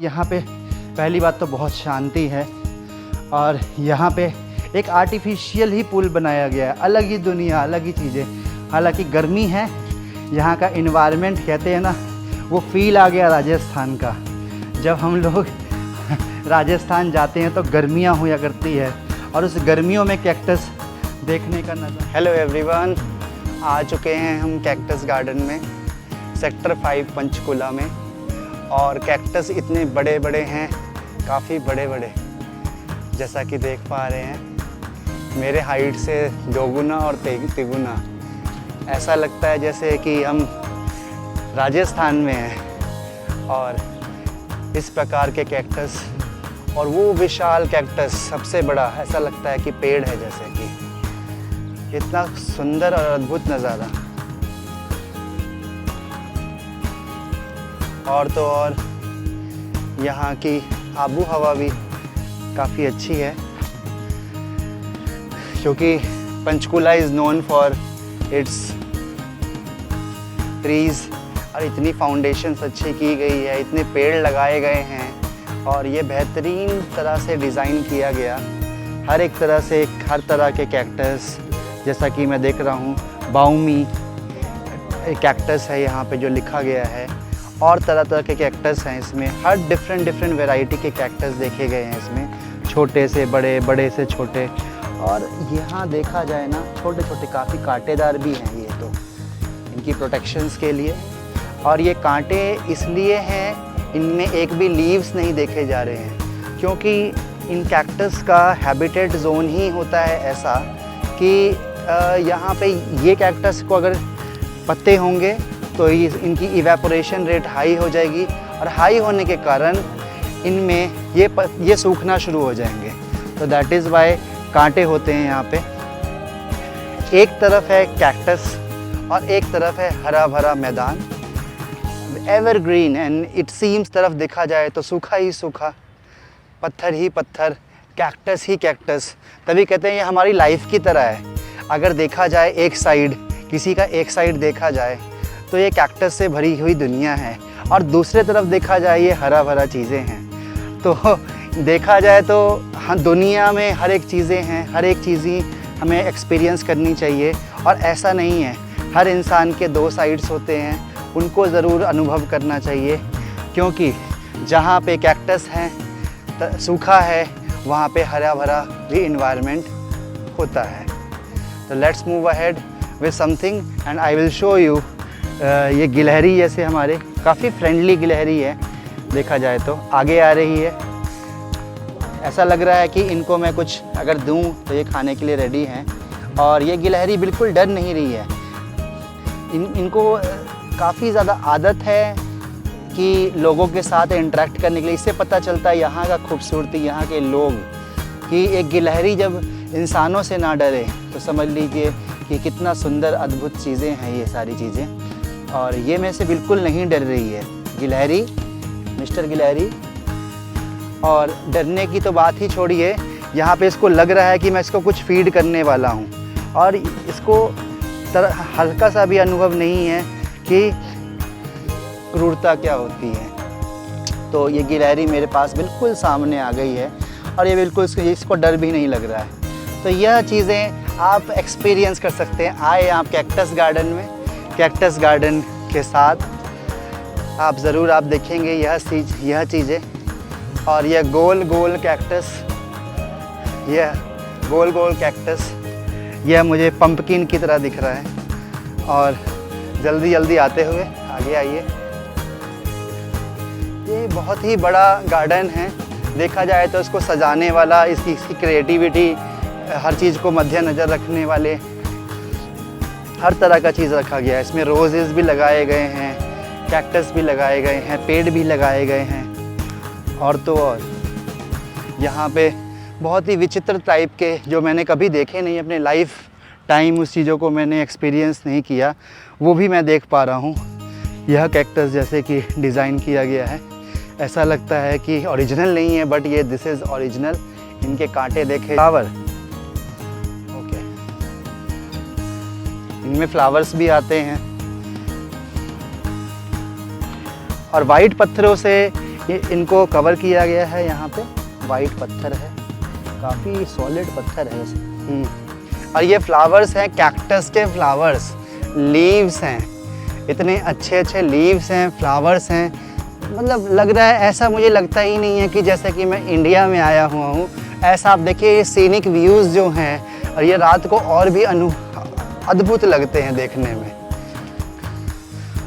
यहाँ पे पहली बात तो बहुत शांति है और यहाँ पे एक आर्टिफिशियल ही पुल बनाया गया है, अलग ही दुनिया, अलग ही चीज़ें। हालांकि गर्मी है, यहाँ का इन्वायरमेंट कहते हैं ना, वो फील आ गया राजस्थान का। जब हम लोग राजस्थान जाते हैं तो गर्मियाँ हुआ करती है और उस गर्मियों में कैक्टस देखने का नज़ारा। हेलो एवरीवन, आ चुके हैं हम कैक्टस गार्डन में, सेक्टर 5 पंचकुला में। और कैक्टस इतने बड़े बड़े हैं, काफ़ी बड़े बड़े, जैसा कि देख पा रहे हैं मेरे हाइट से दोगुना और तिगुना। ऐसा लगता है जैसे कि हम राजस्थान में हैं। और इस प्रकार के कैक्टस और वो विशाल कैक्टस, सबसे बड़ा, ऐसा लगता है कि पेड़ है, जैसे कि इतना सुंदर और अद्भुत नज़ारा। और तो और यहाँ की आबो हवा भी काफ़ी अच्छी है, क्योंकि Panchkula is known for its trees. और इतनी फाउंडेशंस अच्छी की गई है, इतने पेड़ लगाए गए हैं और ये बेहतरीन तरह से डिज़ाइन किया गया। हर एक तरह से, हर तरह के कैक्टस, जैसा कि मैं देख रहा हूँ बाउमी कैक्टस है यहाँ पे जो लिखा गया है, और तरह तरह के कैक्टस हैं इसमें। हर डिफरेंट वैरायटी के कैक्टस देखे गए हैं इसमें, छोटे से बड़े, बड़े से छोटे। और यहाँ देखा जाए ना, छोटे छोटे काफ़ी कांटेदार भी हैं ये तो, इनकी प्रोटेक्शंस के लिए। और ये कांटे इसलिए हैं, इनमें एक भी लीव्स नहीं देखे जा रहे हैं, क्योंकि इन कैक्टस का हैबिटेट जोन ही होता है ऐसा कि यहाँ पे ये कैक्टस को अगर पत्ते होंगे तो इनकी इवेपोरेशन रेट हाई हो जाएगी, और हाई होने के कारण इनमें ये सूखना शुरू हो जाएंगे। तो दैट इज़ वाई कांटे होते हैं यहाँ पे। एक तरफ है कैक्टस और एक तरफ है हरा भरा मैदान, एवरग्रीन, एंड इट सीम्स तरफ देखा जाए तो सूखा ही सूखा, पत्थर ही पत्थर, कैक्टस ही कैक्टस। तभी कहते हैं ये हमारी लाइफ की तरह है। अगर देखा जाए एक साइड, किसी का एक साइड देखा जाए तो ये कैक्टस से भरी हुई दुनिया है, और दूसरे तरफ देखा जाए ये हरा भरा चीज़ें हैं। तो देखा जाए तो हाँ, दुनिया में हर एक चीज़ें हैं, हर एक चीज़ ही हमें एक्सपीरियंस करनी चाहिए। और ऐसा नहीं है, हर इंसान के दो साइड्स होते हैं, उनको ज़रूर अनुभव करना चाहिए, क्योंकि जहाँ पे कैक्टस हैं, सूखा है, वहाँ पे हरा भरा भी इन्वायरमेंट होता है। तो let's move ahead with something and I will show you. ये गिलहरी जैसे हमारे, काफ़ी फ्रेंडली गिलहरी है देखा जाए तो, आगे आ रही है। ऐसा लग रहा है कि इनको मैं कुछ अगर दूं तो ये खाने के लिए रेडी हैं। और ये गिलहरी बिल्कुल डर नहीं रही है। इनको काफ़ी ज़्यादा आदत है कि लोगों के साथ इंटरेक्ट करने के लिए। इससे पता चलता है यहाँ का खूबसूरती, यहाँ के लोग, कि एक गिलहरी जब इंसानों से ना डरे तो समझ लीजिए कि कितना सुंदर अद्भुत चीज़ें हैं ये सारी चीज़ें। और ये में से बिल्कुल नहीं डर रही है गिलहरी, मिस्टर गिलहरी। और डरने की तो बात ही छोड़िए, यहाँ पे इसको लग रहा है कि मैं इसको कुछ फीड करने वाला हूँ, और इसको हल्का सा भी अनुभव नहीं है कि क्रूरता क्या होती है। तो ये गिलहरी मेरे पास बिल्कुल सामने आ गई है और ये बिल्कुल इसको डर भी नहीं लग रहा है। तो यह चीज़ें आप एक्सपीरियंस कर सकते हैं। आए आप कैक्टस गार्डन में, कैक्टस गार्डन के साथ आप ज़रूर आप देखेंगे यह चीज़ें। और यह गोल गोल कैक्टस, यह गोल गोल कैक्टस, यह मुझे पंपकिन की तरह दिख रहा है। और जल्दी जल्दी आते हुए आगे आइए। ये बहुत ही बड़ा गार्डन है, देखा जाए तो इसको सजाने वाला, इसकी क्रिएटिविटी, हर चीज़ को मद्देनज़र रखने वाले हर तरह का चीज़ रखा गया है। इसमें रोजेज़ भी लगाए गए हैं, कैक्टस भी लगाए गए हैं, पेड़ भी लगाए गए हैं। और तो और यहाँ पे बहुत ही विचित्र टाइप के, जो मैंने कभी देखे नहीं अपने लाइफ टाइम, उस चीज़ों को मैंने एक्सपीरियंस नहीं किया, वो भी मैं देख पा रहा हूँ। यह कैक्टस जैसे कि डिज़ाइन किया गया है, ऐसा लगता है कि ओरिजिनल नहीं है, बट ये दिस इज़ ओरिजिनल। इनके कांटे देखे, फ्लावर, ओके, इनमें फ्लावर्स भी आते हैं। और वाइट पत्थरों से ये इनको कवर किया गया है यहाँ पे, वाइट पत्थर है, काफ़ी सॉलिड पत्थर है वैसे। और ये फ्लावर्स हैं, कैक्टस के फ्लावर्स, लीव्स हैं, इतने अच्छे अच्छे लीव्स हैं, फ्लावर्स हैं। मतलब लग रहा है, ऐसा मुझे लगता ही नहीं है कि जैसे कि मैं इंडिया में आया हुआ हूँ। ऐसा आप देखिए, ये सीनिक व्यूज़ जो हैं, और ये रात को और भी अद्भुत लगते हैं देखने में।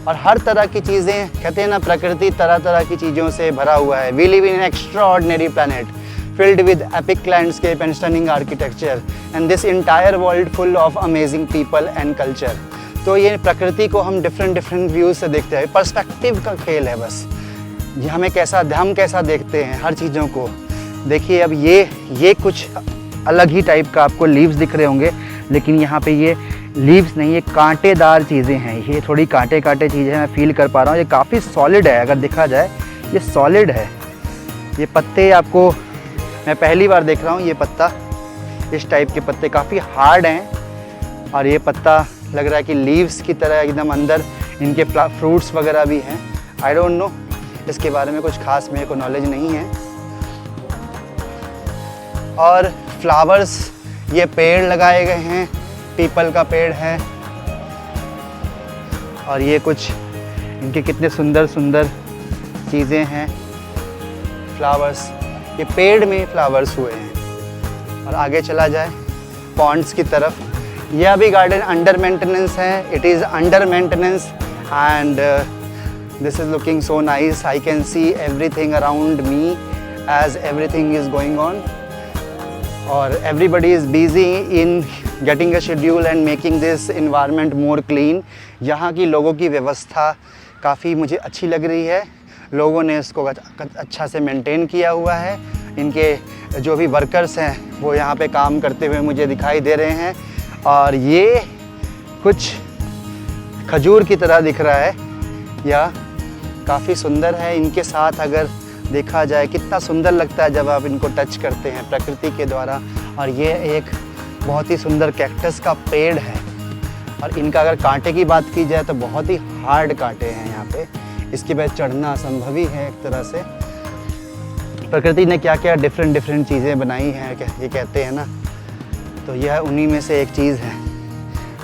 और हर तरह की चीज़ें, कहते हैं ना, प्रकृति तरह तरह की चीज़ों से भरा हुआ है। We live in an extraordinary planet filled with epic landscape and stunning architecture and this entire world full of amazing people and culture। तो ये प्रकृति को हम डिफरेंट व्यूज़ से देखते हैं। पर्सपेक्टिव का खेल है बस, ये हम कैसा देखते हैं हर चीज़ों को। देखिए अब ये कुछ अलग ही टाइप का आपको लीव्स दिख रहे होंगे, लेकिन यहाँ पे ये लीव्स नहीं, ये कांटेदार चीज़ें हैं। ये थोड़ी कांटे चीज़ें मैं फील कर पा रहा हूँ। ये काफ़ी सॉलिड है, अगर देखा जाए ये सॉलिड है। ये पत्ते आपको, मैं पहली बार देख रहा हूँ ये पत्ता, इस टाइप के पत्ते काफ़ी हार्ड हैं। और ये पत्ता लग रहा है कि लीव्स की तरह एकदम अंदर इनके फ्रूट्स वगैरह भी हैं। आई डोंट नो, इसके बारे में कुछ खास मेरे को नॉलेज नहीं है। और फ्लावर्स, ये पेड़ लगाए गए हैं, पीपल का पेड़ है। और ये कुछ इनके कितने सुंदर सुंदर चीज़ें हैं, फ्लावर्स, ये पेड़ में फ्लावर्स हुए हैं। और आगे चला जाए पॉन्ड्स की तरफ, यह भी गार्डन अंडर मेंटेनेंस है। It is under maintenance and this is looking so nice. I can see everything around me as everything is going on, और everybody is busy in getting a schedule and making this environment more clean. यहाँ की लोगों की व्यवस्था काफ़ी मुझे अच्छी लग रही है। लोगों ने इसको अच्छा से मेंटेन किया हुआ है। इनके जो भी वर्कर्स हैं वो यहाँ पे काम करते हुए मुझे दिखाई दे रहे हैं। और ये कुछ खजूर की तरह दिख रहा है, या काफ़ी सुंदर है। इनके साथ अगर देखा जाए कितना सुंदर लगता है जब आप इनको टच करते हैं प्रकृति के द्वारा। और ये एक बहुत ही सुंदर कैक्टस का पेड़ है। और इनका अगर कांटे की बात की जाए तो बहुत ही हार्ड कांटे हैं यहाँ पे, इसके बाद चढ़ना असंभव ही है एक तरह से। प्रकृति ने क्या क्या डिफरेंट चीज़ें बनाई हैं, ये कहते हैं ना, तो यह उन्हीं में से एक चीज़ है।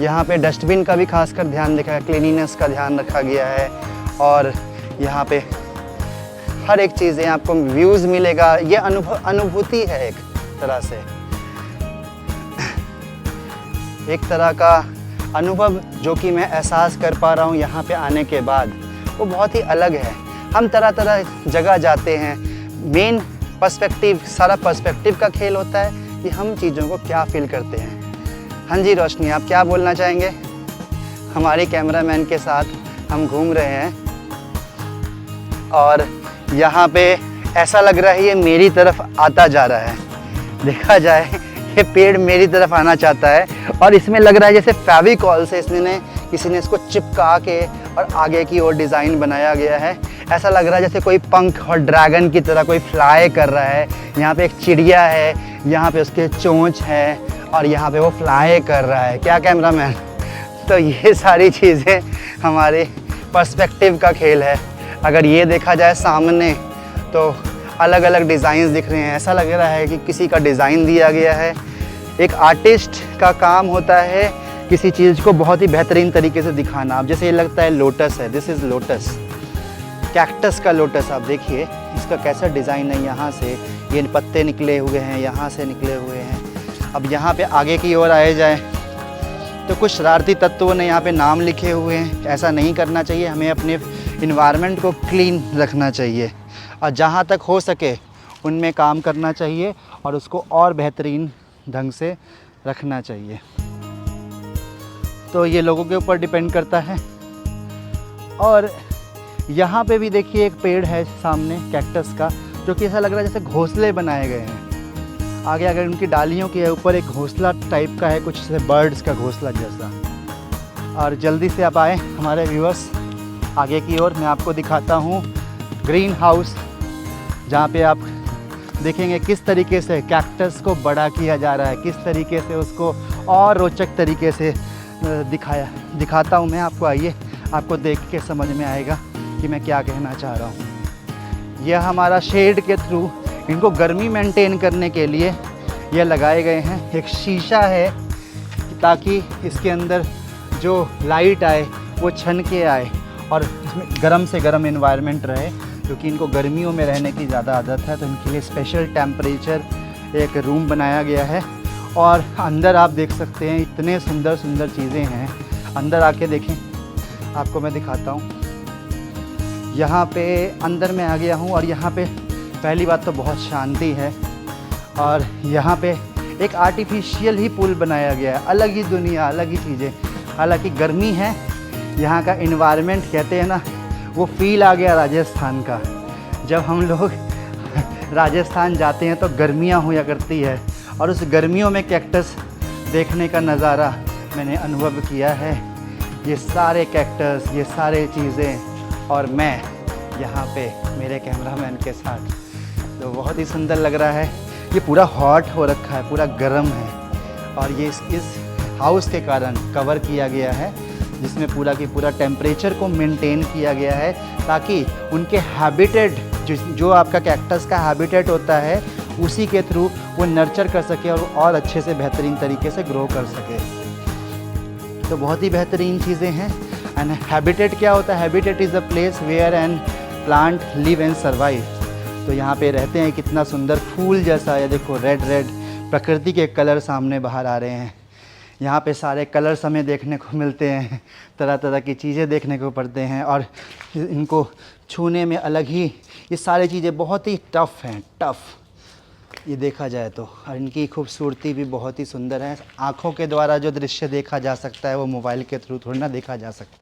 यहाँ पे डस्टबिन का भी खासकर ध्यान रखा है, क्लीनिनेस का ध्यान रखा गया है। और यहाँ पे हर एक चीज़ें आपको व्यूज़ मिलेगा। ये अनुभूति है एक तरह से, एक तरह का अनुभव जो कि मैं एहसास कर पा रहा हूँ यहाँ पे आने के बाद, वो बहुत ही अलग है। हम तरह तरह जगह जाते हैं, मेन पर्सपेक्टिव, सारा पर्सपेक्टिव का खेल होता है कि हम चीज़ों को क्या फील करते हैं। हाँ जी रोशनी, आप क्या बोलना चाहेंगे? हमारे कैमरामैन के साथ हम घूम रहे हैं और यहाँ पे ऐसा लग रहा है ये मेरी तरफ आता जा रहा है। देखा जाए ये पेड़ मेरी तरफ आना चाहता है, और इसमें लग रहा है जैसे फेविकॉल से किसी ने इसको चिपका के और आगे की ओर डिज़ाइन बनाया गया है। ऐसा लग रहा है जैसे कोई पंख और ड्रैगन की तरह कोई फ्लाई कर रहा है। यहाँ पे एक चिड़िया है, यहाँ पे उसके चोंच है, और यहाँ पे वो फ्लाई कर रहा है। क्या कैमरामैन? तो ये सारी चीज़ें हमारे पर्सपेक्टिव का खेल है। अगर ये देखा जाए सामने तो अलग अलग डिज़ाइंस दिख रहे हैं। ऐसा लग रहा है कि किसी का डिज़ाइन दिया गया है। एक आर्टिस्ट का काम होता है किसी चीज़ को बहुत ही बेहतरीन तरीके से दिखाना। अब जैसे ये लगता है लोटस है, दिस इज़ लोटस, कैक्टस का लोटस। आप देखिए इसका कैसा डिज़ाइन है, यहाँ से ये पत्ते निकले हुए हैं, यहाँ से निकले हुए हैं। अब यहाँ पे आगे की ओर आए जाए तो कुछ शरारती तत्वों ने यहाँ पे नाम लिखे हुए हैं। ऐसा नहीं करना चाहिए, हमें अपने इन्वायरमेंट को क्लीन रखना चाहिए और जहाँ तक हो सके उनमें काम करना चाहिए और उसको और बेहतरीन ढंग से रखना चाहिए। तो ये लोगों के ऊपर डिपेंड करता है। और यहाँ पे भी देखिए एक पेड़ है सामने कैक्टस का, जो कि ऐसा लग रहा है जैसे घोंसले बनाए गए हैं। आगे अगर उनकी डालियों के ऊपर एक घोंसला टाइप का है, कुछ बर्ड्स का घोंसला जैसा। और जल्दी से आप आए हमारे व्यूअर्स आगे की ओर, मैं आपको दिखाता हूँ ग्रीन हाउस, जहाँ पे आप देखेंगे किस तरीके से कैक्टस को बड़ा किया जा रहा है, किस तरीके से उसको और रोचक तरीके से दिखाता हूँ मैं आपको। आइए, आपको देख के समझ में आएगा कि मैं क्या कहना चाह रहा हूँ। यह हमारा शेड के थ्रू इनको गर्मी मेंटेन करने के लिए यह लगाए गए हैं। एक शीशा है ताकि इसके अंदर जो लाइट आए वो छन के आए और इसमें गर्म से गर्म एनवायरनमेंट रहे, क्योंकि इनको गर्मियों में रहने की ज़्यादा आदत है। तो इनके लिए स्पेशल टेम्परेचर एक रूम बनाया गया है। और अंदर आप देख सकते हैं इतने सुंदर सुंदर चीज़ें हैं। अंदर आके देखें, आपको मैं दिखाता हूँ। यहाँ पे अंदर मैं आ गया हूँ और यहाँ पे पहली बात तो बहुत शांति है। और यहाँ पे एक आर्टिफिशियल ही पुल बनाया गया है, अलग ही दुनिया, अलग ही चीज़ें। हालांकि गर्मी है, यहाँ का इन्वायरमेंट कहते हैं ना, वो फील आ गया राजस्थान का। जब हम लोग राजस्थान जाते हैं तो गर्मियाँ हुआ करती है और उस गर्मियों में कैक्टस देखने का नज़ारा मैंने अनुभव किया है। ये सारे कैक्टस, ये सारे चीज़ें और मैं यहाँ पे मेरे कैमरामैन के साथ, तो बहुत ही सुंदर लग रहा है। ये पूरा हॉट हो रखा है, पूरा गर्म है और ये इस हाउस के कारण कवर किया गया है, जिसमें पूरा की पूरा टेम्परेचर को मेंटेन किया गया है ताकि उनके हैबिटेट जो आपका कैक्टस का हैबिटेट होता है उसी के थ्रू वो नर्चर कर सके और अच्छे से बेहतरीन तरीके से ग्रो कर सके। तो बहुत ही बेहतरीन चीज़ें हैं। एंड हैबिटेट क्या होता है? Habitat is a place where an plant live and survive. तो यहाँ पे रहते हैं, कितना सुंदर फूल जैसा है। देखो रेड रेड प्रकृति के कलर सामने बाहर आ रहे हैं। यहाँ पे सारे कलर्स हमें देखने को मिलते हैं, तरह तरह की चीज़ें देखने को पड़ते हैं और इनको छूने में अलग ही, ये सारी चीज़ें बहुत ही टफ़ हैं, टफ़ ये देखा जाए तो। और इनकी खूबसूरती भी बहुत ही सुंदर है। आँखों के द्वारा जो दृश्य देखा जा सकता है वो मोबाइल के थ्रू थोड़ी ना देखा जा सकता।